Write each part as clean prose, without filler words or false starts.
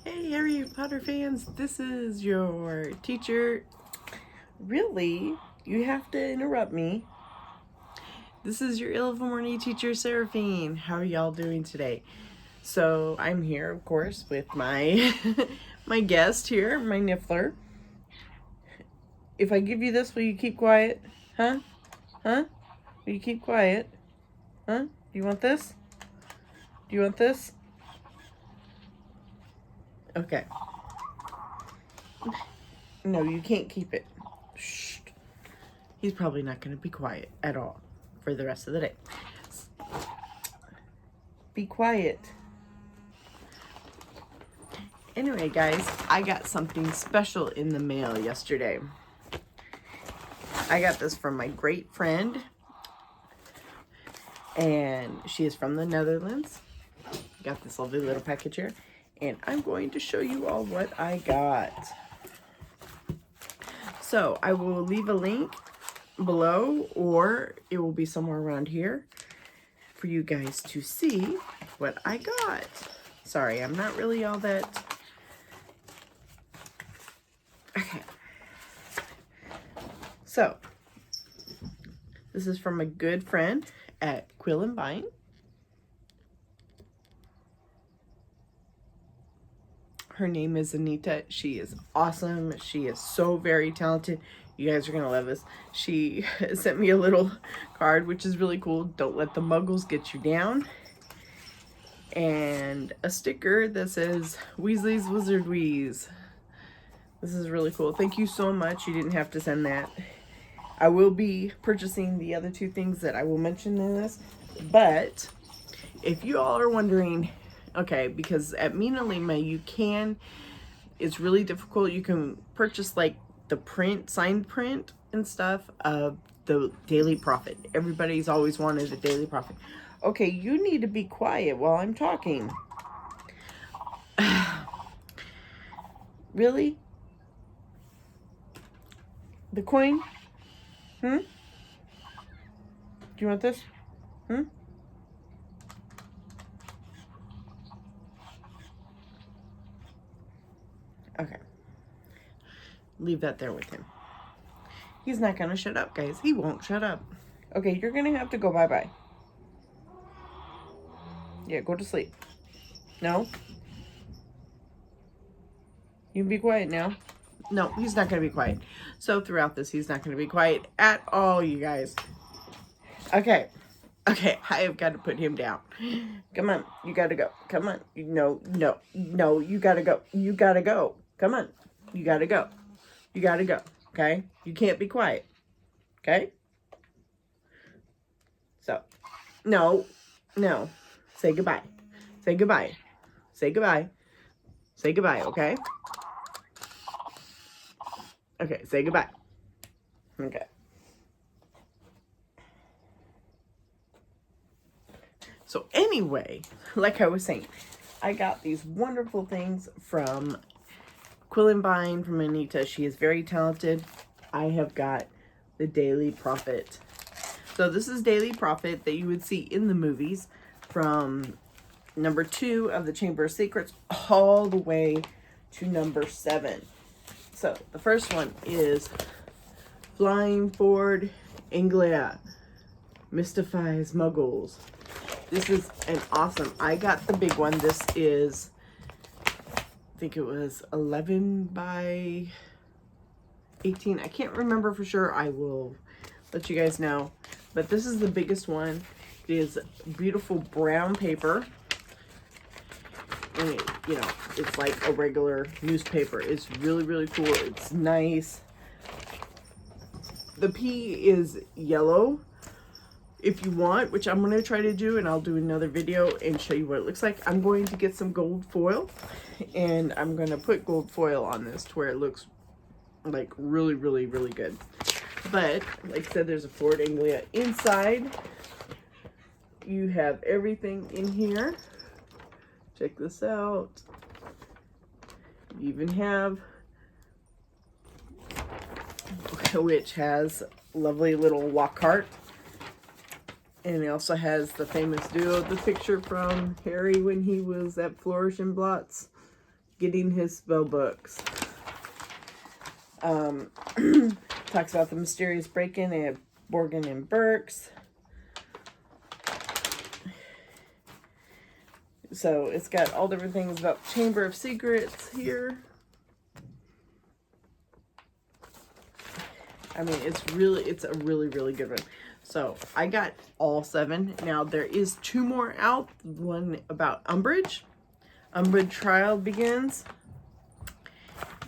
Hey Harry Potter fans, this is your teacher. Really? You have to interrupt me. This is your Illivermorny teacher, Seraphine. How are y'all doing today? So I'm here, of course, with my my guest here, my Niffler. If I give you this, will you keep quiet? Huh? Huh? Will you keep quiet? Huh? Do you want this? Do you want this? Okay. No, you can't keep it. Shh. He's probably not going to be quiet at all for the rest of the day. Be quiet. Anyway, guys, I got something special in the mail yesterday. I got this from my great friend, and she is from the Netherlands. Got this lovely little package here, and I'm going to show you all what I got. So I will leave a link below, or it will be somewhere around here for you guys to see what I got. Sorry, I'm not really all that. Okay. So, this is from a good friend at Quill and Bind. Her name is Anita. She is awesome. She is so very talented. You guys are going to love this. She sent me a little card, which is really cool. Don't let the muggles get you down. And a sticker that says, Weasley's Wizard Wheeze. This is really cool. Thank you so much. You didn't have to send that. I will be purchasing the other two things that I will mention in this. But if you all are wondering, okay, because at Mina Lima you can, it's really difficult. You can purchase like the print, signed print and stuff of the Daily Prophet. Everybody's always wanted the Daily Prophet. Okay, you need to be quiet while I'm talking. Really? The coin? Do you want this? Okay. Leave that there with him. He's not going to shut up, guys. He won't shut up. Okay, you're going to have to go bye-bye. Yeah, go to sleep. No? You can be quiet now. No, he's not going to be quiet. So throughout this, he's not going to be quiet at all, you guys. Okay. Okay, I have got to put him down. Come on, you got to go. Come on. No, you got to go. You got to go. Come on. You got to go. You got to go. Okay? You can't be quiet. Okay? So, no. Say goodbye. Say goodbye. Say goodbye. Say goodbye, okay? Okay, say goodbye. Okay. So anyway, like I was saying, I got these wonderful things from Quill and Bind, from Anita. She is very talented. I have got the Daily Prophet. So this is Daily Prophet that you would see in the movies from number 2 of the Chamber of Secrets all the way to number 7. So the first one is Flying Ford Anglia Mystifies Muggles. This is an awesome, I got the big one. This is, I think it was 11 by 18. I can't remember for sure. I will let you guys know. But this is the biggest one. It is beautiful brown paper. And it, you know, it's like a regular newspaper. It's really, really cool. It's nice. The P is yellow. If you want, which I'm going to try to do, and I'll do another video and show you what it looks like. I'm going to get some gold foil, and I'm going to put gold foil on this to where it looks like really, really, really good. But, like I said, there's a Ford Anglia inside. You have everything in here. Check this out. You even have, which has lovely little Lockhart. And it also has the famous duo, the picture from Harry when he was at Flourish and Blots. getting his spell books. Talks about the mysterious break-in at Borgin and Burke's. So it's got all different things about Chamber of Secrets here. I mean, it's a really, really good one. So I got all 7. Now there is 2 more out. One about Umbridge. Umbridge Trial Begins.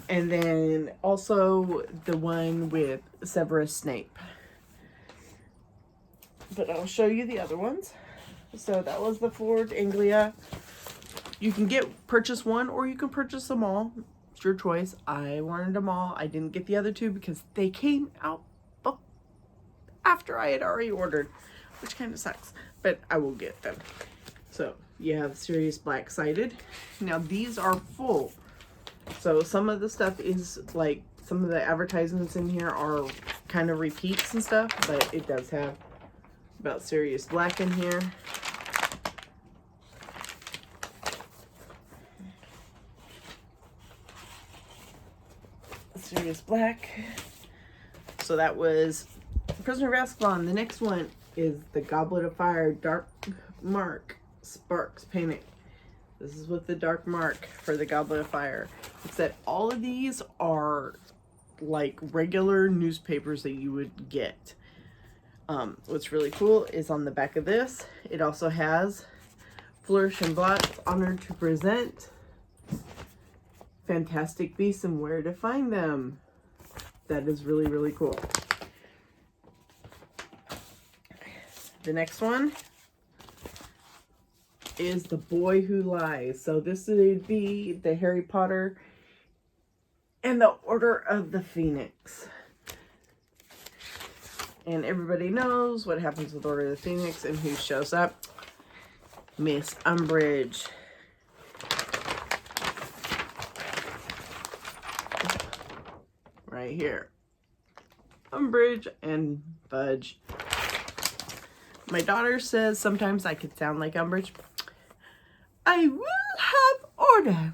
And then also the one with Severus Snape. But I'll show you the other ones. So that was the Ford Anglia. You can purchase one or you can purchase them all. It's your choice. I wanted them all. I didn't get the other 2 because they came out after I had already ordered, which kind of sucks, but I will get them. So you have Sirius Black-Sided. Now these are full. So some of the stuff is like, some of the advertisements in here are kind of repeats and stuff, but it does have about Sirius Black in here. Sirius Black. So that was Prisoner of Azkaban. The next one is the Goblet of Fire Dark Mark Sparks Panic. This is with the Dark Mark for the Goblet of Fire. Except all of these are like regular newspapers that you would get. What's really cool is on the back of this, it also has Flourish and Blotts, honored to present Fantastic Beasts and Where to Find Them. That is really, really cool. The next one is The Boy Who Lies. So this would be the Harry Potter and the Order of the Phoenix. And everybody knows what happens with Order of the Phoenix and who shows up. Miss Umbridge. Right here. Umbridge and Fudge. My daughter says sometimes I could sound like Umbridge. I will have order.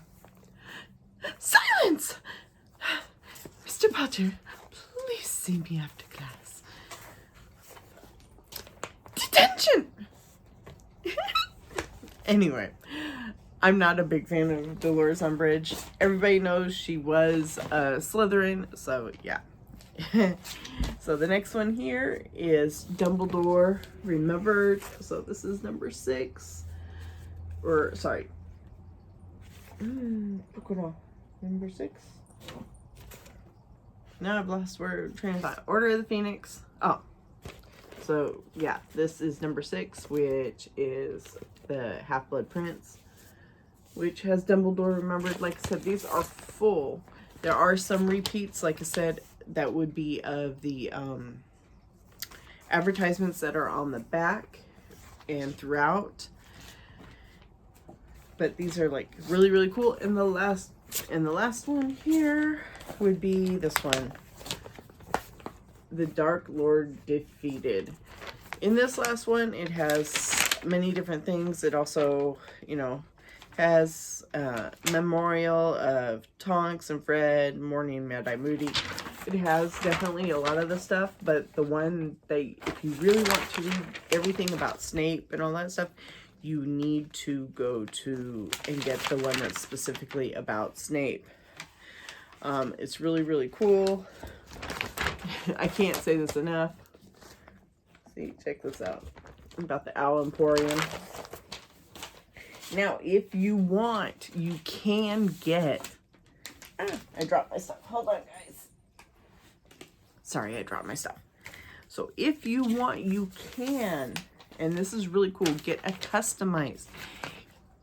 Silence! Mr. Potter, please see me after class. Detention! Anyway, I'm not a big fan of Dolores Umbridge. Everybody knows she was a Slytherin, so yeah. So the next one here is Dumbledore Remembered. So this is number 6. Or, sorry. Number 6? No, I've lost word. Train of thought. Order of the Phoenix. Oh. So, yeah. This is number 6, which is the Half-Blood Prince, which has Dumbledore Remembered. Like I said, these are full. There are some repeats, like I said, that would be of the advertisements that are on the back and throughout. But these are like really, really cool. And the last one here would be this one. The Dark Lord Defeated. In this last one, it has many different things. It also, you know, has memorial of Tonks and Fred, Mourning and Mad-Eye Moody. It has definitely a lot of the stuff, but the one that, if you really want to read everything about Snape and all that stuff, you need to go to and get the one that's specifically about Snape. It's really, really cool. I can't say this enough. See, check this out. About the Owl Emporium. Now, if you want, you can get... I dropped my stuff. Hold on, guys. Sorry, I dropped my stuff. So, if you want, you can, and this is really cool, get a customized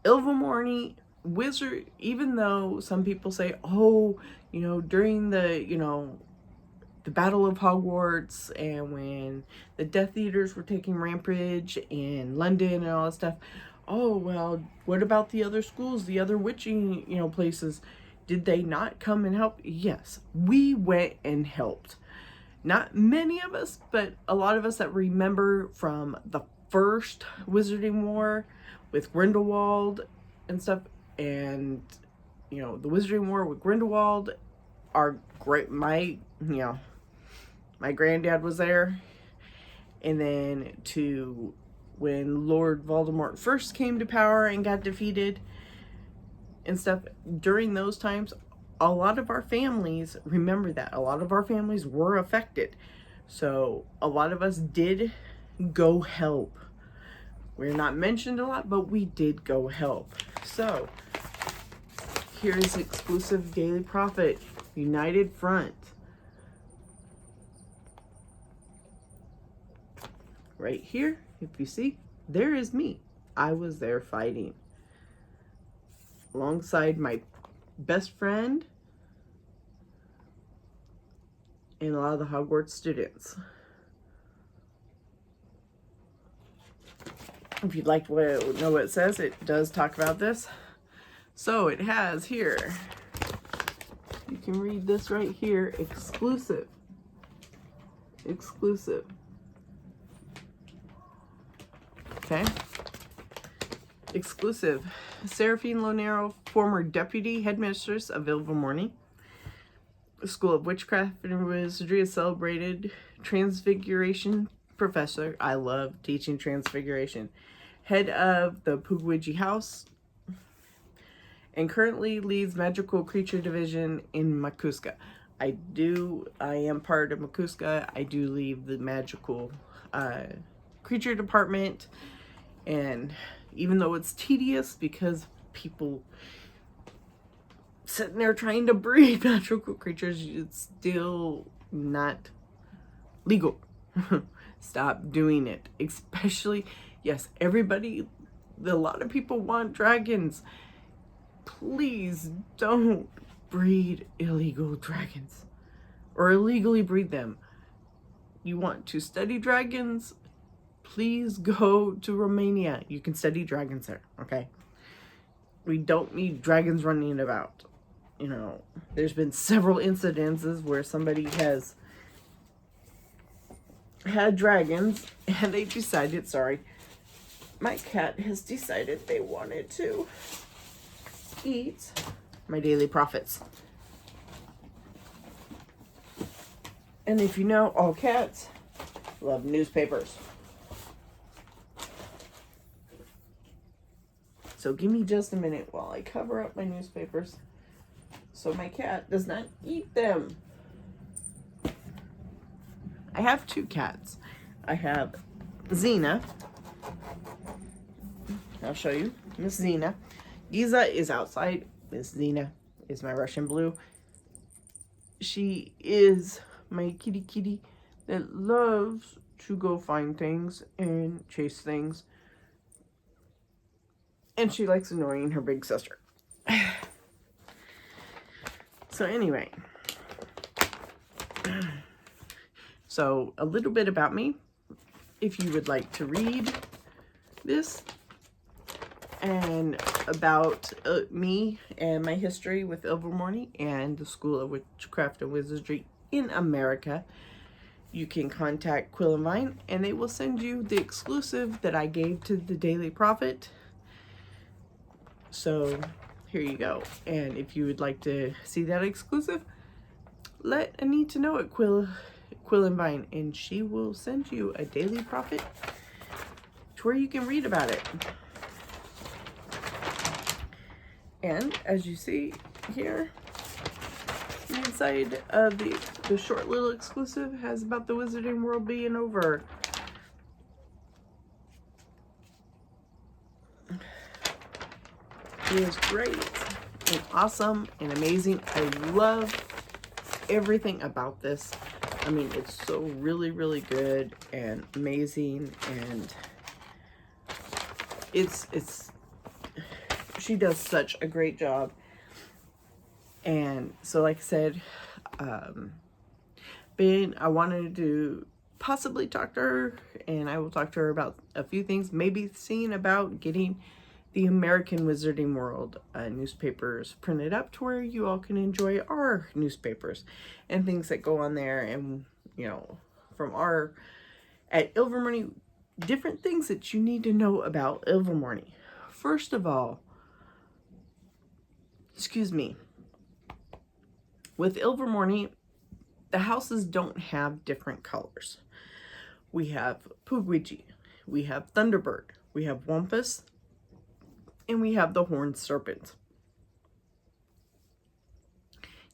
Ilvermorny wizard, even though some people say, oh, you know, during the, you know, the Battle of Hogwarts and when the Death Eaters were taking rampage in London and all that stuff, oh, well, what about the other schools, the other witching, you know, places? Did they not come and help? Yes, we went and helped. Not many of us, but a lot of us that remember from the first Wizarding War with Grindelwald and stuff, and you know, the Wizarding War with Grindelwald. Our great, my granddad was there. And then to when Lord Voldemort first came to power and got defeated and stuff, during those times, a lot of our families remember that. A lot of our families were affected. So a lot of us did go help. We're not mentioned a lot, but we did go help. So here's exclusive Daily Prophet, United Front. Right here, if you see, there is me. I was there fighting alongside my best friend and a lot of the Hogwarts students. If you'd like to know what it says, it does talk about this. So it has here, you can read this right here, exclusive. Exclusive. Okay. Exclusive. Seraphine Lonero, former deputy headmistress of Ilvermorny School of Witchcraft and Wizardry, a celebrated transfiguration professor. I love teaching transfiguration. Head of the Pugwidgee House, and currently leads Magical Creature Division in Makuska. I am part of Makuska. I do leave the Magical Creature Department. And even though it's tedious because people sitting there trying to breed magical creatures, it's still not legal. Stop doing it. Especially, yes, everybody, a lot of people want dragons. Please don't breed illegal dragons or illegally breed them. You want to study dragons? Please go to Romania. You can study dragons there, okay? We don't need dragons running about. You know, there's been several incidences where somebody has had dragons and they decided, my cat has decided they wanted to eat my Daily Prophets. And if you know, all cats love newspapers. So give me just a minute while I cover up my newspapers so my cat does not eat them. I have two cats. I have Xena. I'll show you. Miss Xena. Giza is outside. Miss Xena is my Russian blue. She is my kitty that loves to go find things and chase things. And she likes annoying her big sister. So anyway. So a little bit about me. If you would like to read this and about me and my history with Ilvermorny and the School of Witchcraft and Wizardry in America, you can contact Quill and Vine and they will send you the exclusive that I gave to the Daily Prophet. So here you go. And if you would like to see that exclusive, let Anita know at Quill and Vine, and she will send you a Daily Prophet to where you can read about it. And as you see here, the inside of the short little exclusive has about the Wizarding World being over. It is great and awesome and amazing. I love everything about this. I mean, it's so really, really good and amazing, and she does such a great job. And so, like I said, I wanted to possibly talk to her, and I will talk to her about a few things, maybe seeing about getting the American Wizarding World newspapers printed up to where you all can enjoy our newspapers and things that go on there, and you know, from our at Ilvermorny, different things that you need to know about Ilvermorny. First of all, excuse me, with Ilvermorny, the houses don't have different colors. We have Pugwidgee, we have Thunderbird, we have Wampus, and we have the Horned Serpent.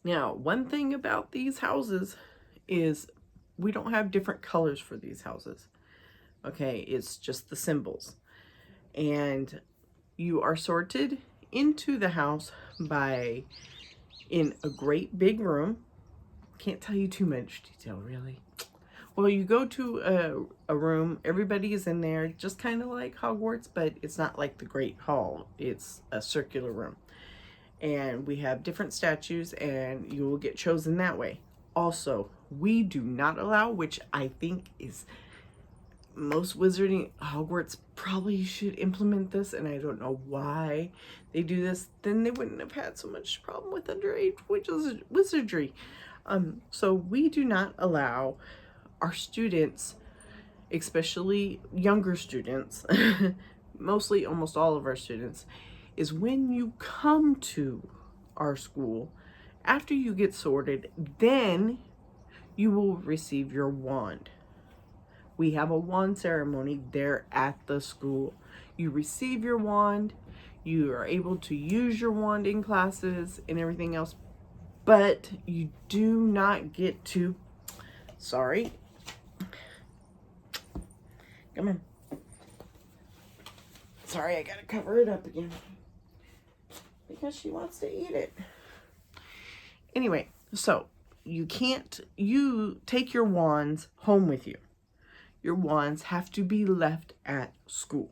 Now, one thing about these houses is we don't have different colors for these houses. Okay, it's just the symbols. And you are sorted into the house by in a great big room. Can't tell you too much detail, really. Well, you go to a room, everybody is in there, just kind of like Hogwarts, but it's not like the Great Hall. It's a circular room. And we have different statues, and you will get chosen that way. Also, we do not allow, which I think is most wizarding, Hogwarts probably should implement this, and I don't know why they do this. Then they wouldn't have had so much problem with underage wizardry. So we do not allow our students, especially younger students, mostly almost all of our students, is when you come to our school, after you get sorted, then you will receive your wand. We have a wand ceremony there at the school. You receive your wand, you are able to use your wand in classes and everything else, but you do not get to, sorry, come on. Sorry, I gotta cover it up again because she wants to eat it. Anyway, so you take your wands home with you. Your wands have to be left at school.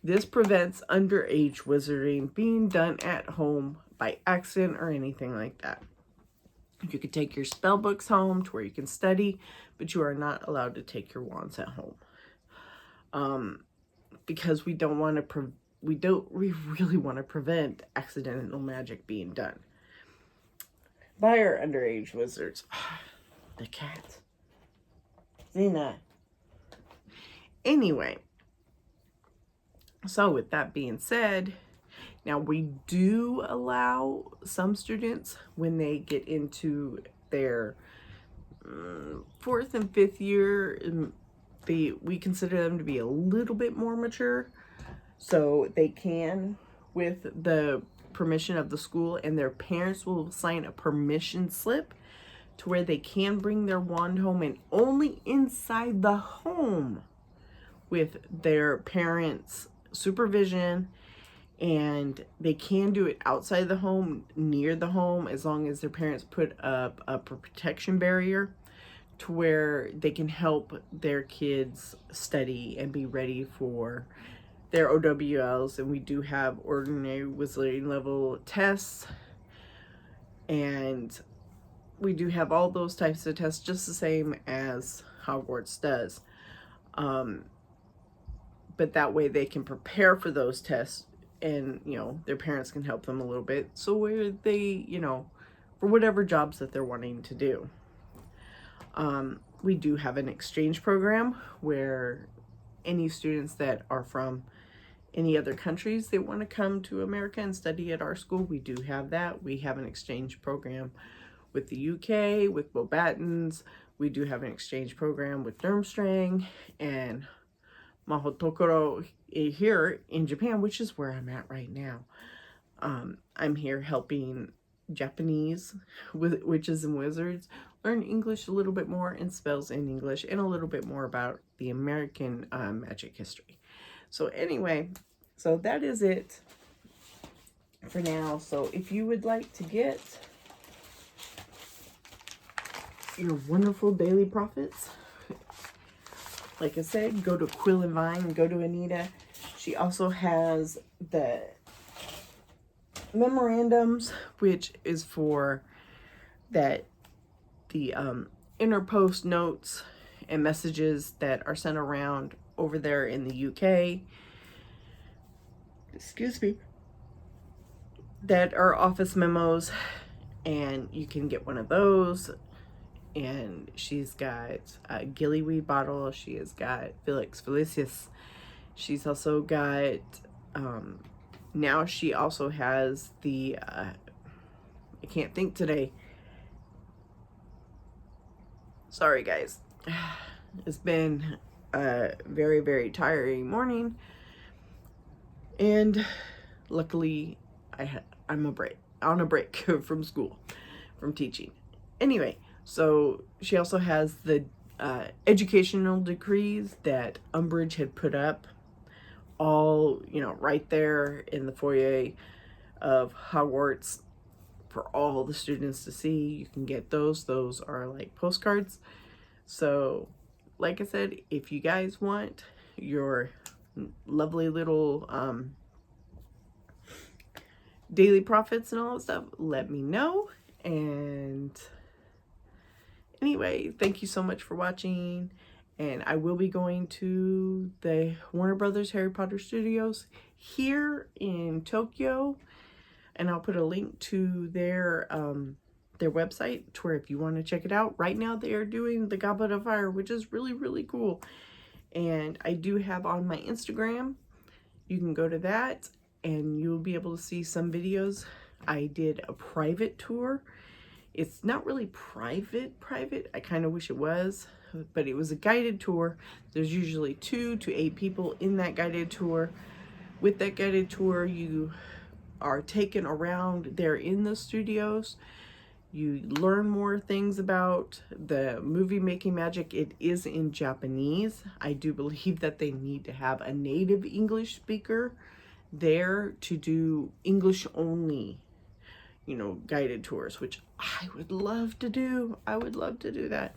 This prevents underage wizarding being done at home by accident or anything like that. You could take your spell books home to where you can study, but you are not allowed to take your wands at home. Because we really want to prevent accidental magic being done by our underage wizards. The cat. Zena. Anyway, so with that being said, now we do allow some students when they get into their 4th and 5th year, we consider them to be a little bit more mature, so they can, with the permission of the school, and their parents will sign a permission slip to where they can bring their wand home, and only inside the home with their parents' supervision. And they can do it outside the home, near the home, as long as their parents put up a protection barrier to where they can help their kids study and be ready for their OWLs. And we do have ordinary wizarding level tests, and we do have all those types of tests just the same as Hogwarts does. But that way they can prepare for those tests, and their parents can help them a little bit, so where they for whatever jobs that they're wanting to do. We do have an exchange program where any students that are from any other countries, they want to come to America and study at our school, we do have that. We have an exchange program with the UK, with Bobatons. We do have an exchange program with Durmstrang and Mahotokoro here in Japan, which is where I'm at right now. I'm here helping Japanese witches and wizards learn English a little bit more, and spells in English, and a little bit more about the American magic history. So anyway, so that is it for now. So if you would like to get your wonderful daily profits, like I said, go to Quill and Vine, go to Anita. She also has the memorandums, which is for the interpost notes and messages that are sent around over there in the UK. Excuse me. That are office memos, and you can get one of those. And she's got a Gillyweed bottle. She has got Felix Felicius. She's also got Now she also has the, I can't think today. Sorry guys. It's been a very, very tiring morning. And luckily I'm on a break from school, from teaching. Anyway, so she also has the educational degrees that Umbridge had put up, all, you know, right there in the foyer of Hogwarts for all the students to see. You can get those. Those are like postcards. So, like I said, if you guys want your lovely little daily profits and all that stuff, let me know. And anyway, thank you so much for watching. And I will be going to the Warner Brothers Harry Potter Studios here in Tokyo, and I'll put a link to their website to where if you want to check it out. Right now they are doing the Goblet of Fire, which is really, really cool. And I do have on my Instagram, you can go to that and you'll be able to see some videos. I did a private tour. It's not really private. I kind of wish it was, but it was a guided tour. There's usually 2 to 8 people in that guided tour. With that guided tour, you are taken around there in the studios. You learn more things about the movie making magic. It is in Japanese. I do believe that they need to have a native English speaker there to do English only, you know, guided tours, which I would love to do. I would love to do that.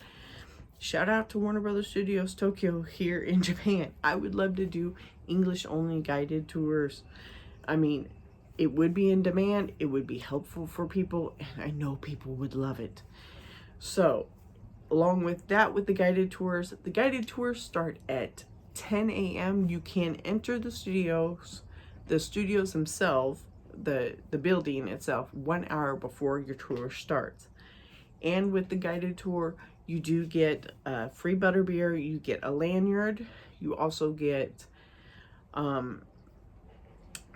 Shout out to Warner Brothers Studios Tokyo here in Japan. I would love to do English only guided tours. I mean, it would be in demand. It would be helpful for people, and I know people would love it. So, along with that, with the guided tours start at 10 a.m. You can enter the studios themselves, the building itself, 1 hour before your tour starts. And with the guided tour, you do get free butterbeer, you get a lanyard, you also get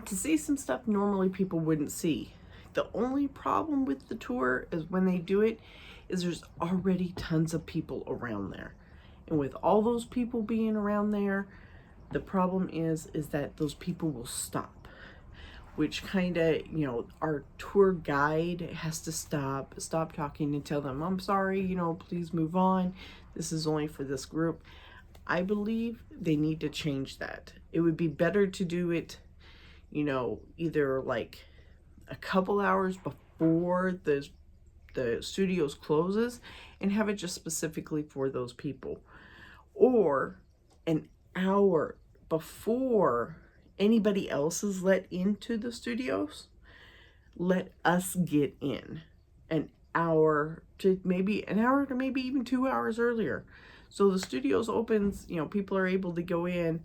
to see some stuff normally people wouldn't see. The only problem with the tour is when they do it is there's already tons of people around there. And with all those people being around there, the problem is that those people will stop, which kind of, you know, our tour guide has to stop talking and tell them, I'm sorry, you know, please move on. This is only for this group. I believe they need to change that. It would be better to do it, you know, either like a couple hours before the studios closes and have it just specifically for those people, or an hour before anybody else is let into the studios. Let us get in an hour to maybe even 2 hours earlier. So the studios opens, you know, people are able to go in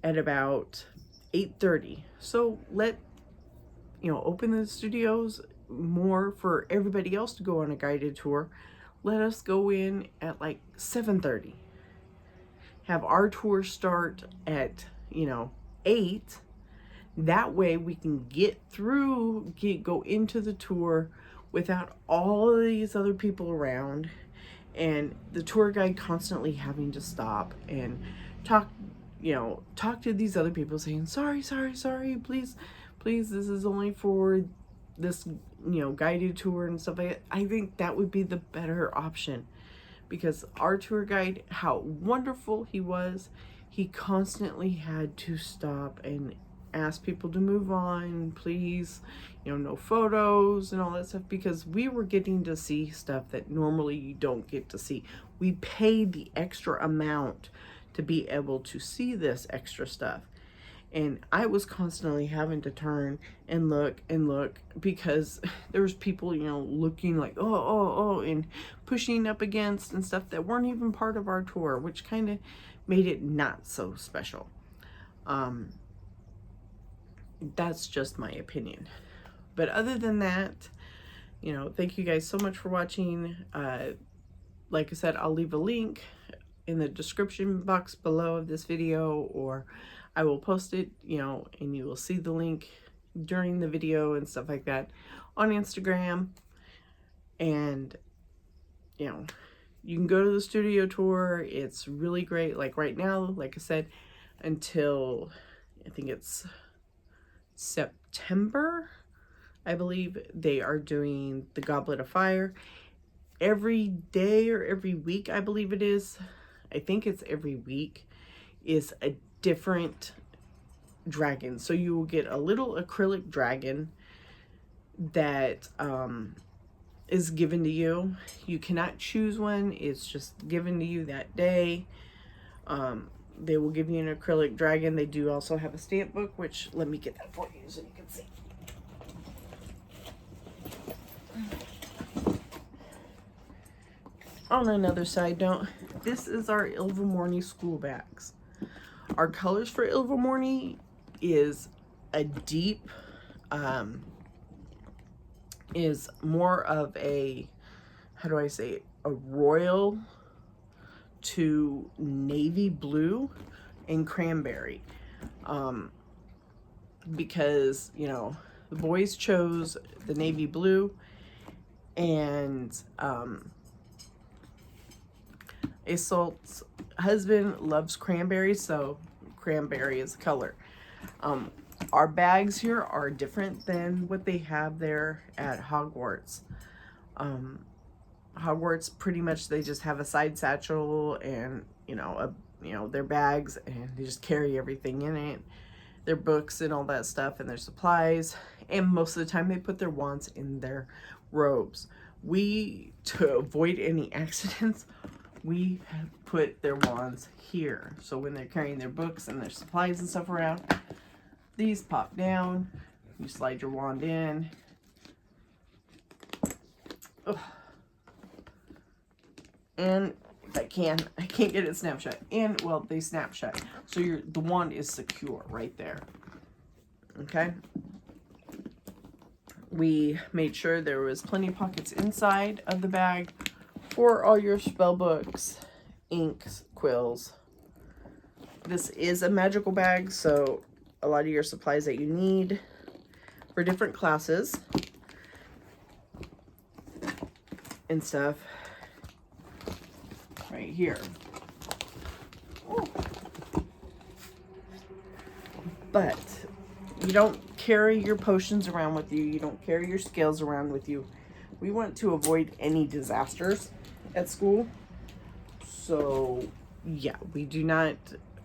at about 8:30. So open the studios more for everybody else to go on a guided tour. Let us go in at like 7:30. Have our tour start at, 8. That way we can go into the tour without all of these other people around, and the tour guide constantly having to stop and talk to these other people saying, sorry, please, this is only for this, guided tour and stuff like that. I think that would be the better option, because our tour guide, how wonderful he was, he constantly had to stop and ask people to move on, please, no photos and all that stuff, because we were getting to see stuff that normally you don't get to see. We paid the extra amount to be able to see this extra stuff. And I was constantly having to turn and look because there was people, looking like, oh, and pushing up against and stuff that weren't even part of our tour, which kind of made it not so special. That's just my opinion. But other than that, thank you guys so much for watching. Like I said, I'll leave a link in the description box below of this video, or I will post it, and you will see the link during the video and stuff like that on Instagram. And, you know, you can go to the studio tour. It's really great. Like right now, like I said, until I think it's September, I believe, they are doing the Goblet of Fire. Every day or every week, I believe it is, I think it's every week, is a different dragon. So you will get a little acrylic dragon that is given to you. You cannot choose one. It's just given to you that day. They will give you an acrylic dragon. They do also have a stamp book, which, let me get that for you so you can see. On another side note, this is our Ilvermorny school bags. Our colors for Ilvermorny is a deep, is more of a, how do I say it, a royal to navy blue and cranberry. Because, you know, the boys chose the navy blue, and Isolt's husband loves cranberry, so cranberry is the color. Our bags here are different than what they have there at Hogwarts. Hogwarts, pretty much they just have a side satchel and, you know, their bags, and they just carry everything in it, their books and all that stuff, and their supplies. And most of the time they put their wands in their robes. We, to avoid any accidents, we have put their wands here. So when they're carrying their books and their supplies and stuff around, these pop down. You slide your wand in. Ugh. And if I can't get it snapshot. And, well, they snapshot. So the wand is secure right there. Okay? We made sure there was plenty of pockets inside of the bag for all your spell books, inks, quills. This is a magical bag, so a lot of your supplies that you need for different classes and stuff right here. Ooh. But you don't carry your potions around with you. You don't carry your scales around with you. We want to avoid any disasters at school. So yeah, we do not,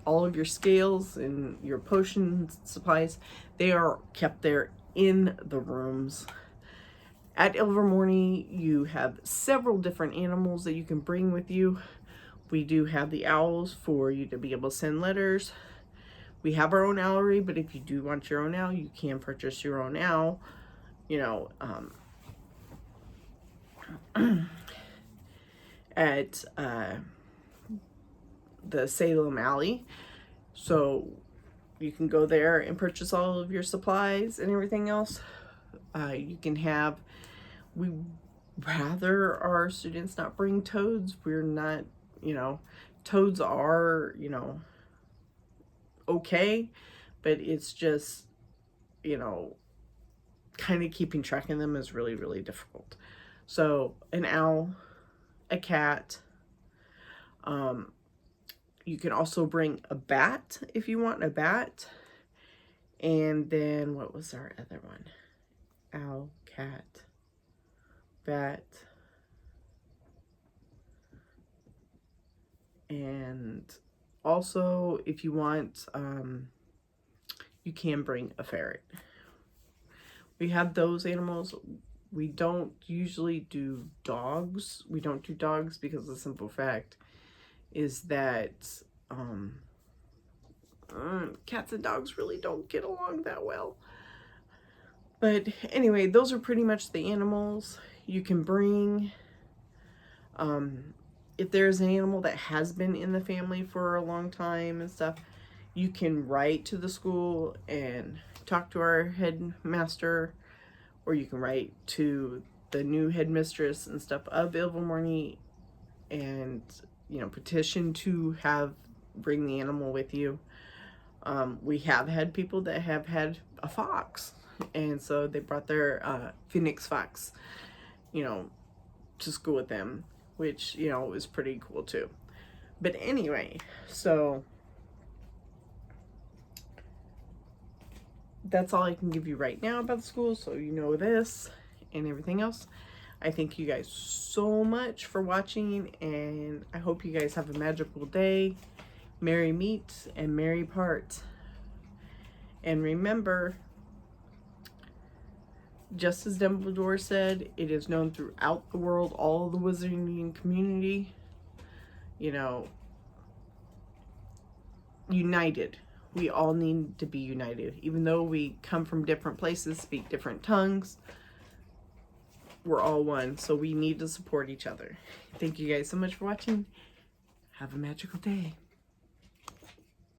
all of your scales and your potion supplies, they are kept there in the rooms. At Ilvermorny, you have several different animals that you can bring with you. We do have the owls for you to be able to send letters. We have our own owlery, but if you do want your own owl, you can purchase your own owl. You know, at the Salem Alley. So you can go there and purchase all of your supplies and everything else. You can have, we rather our students not bring toads. We're not, you know, toads are, you know, okay, but it's just, you know, kind of keeping track of them is really, really difficult. So an owl, a cat, you can also bring a bat if you want a bat. And then what was our other one? Owl, cat, bat, and also if you want, you can bring a ferret. We have those animals. We don't usually do dogs. We don't do dogs because the simple fact is that cats and dogs really don't get along that well. But anyway, those are pretty much the animals you can bring. If there's an animal that has been in the family for a long time and stuff, you can write to the school and talk to our headmaster, or you can write to the new headmistress and stuff of Ilvermorny and, you know, petition to bring the animal with you. We have had people that have had a fox and so they brought their Phoenix Fox, you know, to school with them, which, you know, was pretty cool too. But anyway, so that's all I can give you right now about the school, so you know this and everything else. I thank you guys so much for watching, and I hope you guys have a magical day. Merry meet and merry part. And remember, just as Dumbledore said, it is known throughout the world, all the wizarding community, you know, united. We all need to be united. Even though we come from different places, speak different tongues, we're all one. So we need to support each other. Thank you guys so much for watching. Have a magical day.